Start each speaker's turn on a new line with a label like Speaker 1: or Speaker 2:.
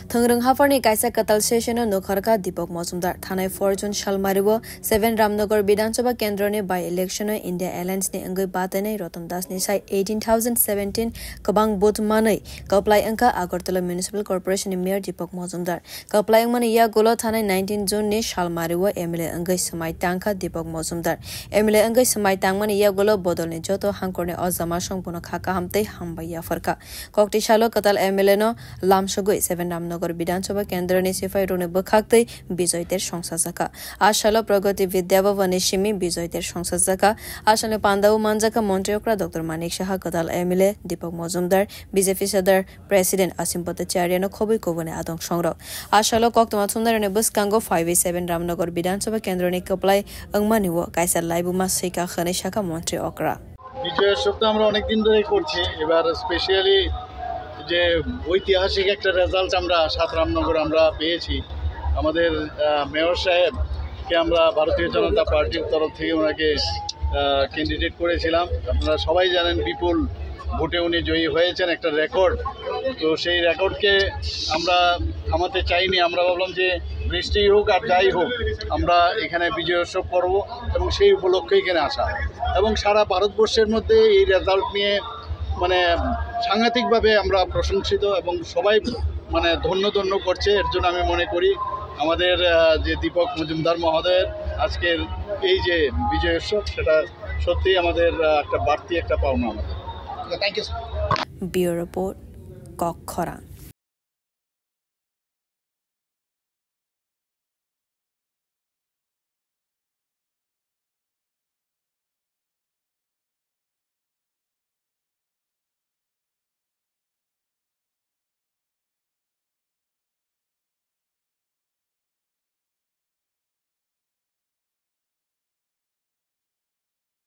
Speaker 1: Thongrung Hafarni Kaisa Katal Session Nokharka Deepak Mazumdar Thanai Fortune Shalmariwo 7 Ramnagar Bidhan Sabha Kendra by election India Airlines ni Angoi Batane Rotam Das ni sai 18017 Kabang Bot Manai Kaplai Anka Agartala Municipal Corporation ni Mayor Deepak Mazumdar Kaplai Mani Ya Golo Thanai 19 June ni Shalmariwo MLA Angoi Samai Tangka Deepak Mazumdar MLA Angoi Samai Tangmani Ya Golo Bodol ni Joto Hangkorne Ozama Shongpuna Khaka Hamte Hambaya Farka Kokti Shalo Katal MLA no Lamshogoi 7 Ramnagar Bidhansabha Kendra ni Sifai Rone Bkhakte Bijoyter Songsajaka Ashalo Pragati Vidyabhavani Shimi Bijoyter Songsajaka Ashale Pandau Manjaka Montriokra Dr. Manik Shaha Katal MLA Deepak Mazumdar BJP Sadar President Asim Bhattacharya no Khoboi Kobone Adong Songrok Ashalo Koktoma Sundar ne Buskango 5A7 Ramnagar Bidhansabha Kendra ni Kaplai Angmaniwo Kaisa Laibuma Sika Khane Shaka Montri Okra
Speaker 2: বিজয় সপ্তাহ আমরা অনেক দিন ধরেই করছি এবার specially যে ঐতিহাসিক একটা রেজাল্ট আমরা 7 রামনগর আমরা পেয়েছি আমাদের মেয়র সাহেবকে আমরা ভারতীয় জনতা পার্টির তরফ থেকে ওনাকে ক্যান্ডিডেট করেছিলাম আপনারা সবাই জানেন বিপুল ভোটে উনি জয়ী হয়েছেন একটা রেকর্ড তো সেই রেকর্ডকে আমরা থামাতে চাইনি আমরা ভাবলাম যে বৃষ্টি হোক আর যাই হোক আমরা এখানে বিজয় উৎসব করব এবং সেই উপলক্ষে এখানে আসা এবং সারা ভারতবর্ষের মধ্যে এই রেজাল্ট নিয়ে মানে সাংঘাতিকভাবে আমরা প্রশংসিত এবং সবাই মানে ধন্য করছে এর জন্য আমি মনে করি আমাদের যে দীপক মজুমদার মহোদয়ের আজকের এই যে বিজয় উৎসব সেটা সত্যিই আমাদের একটা বাড়তি একটা পাওনা আমাদের thank you
Speaker 1: Bureau Report Kokkhora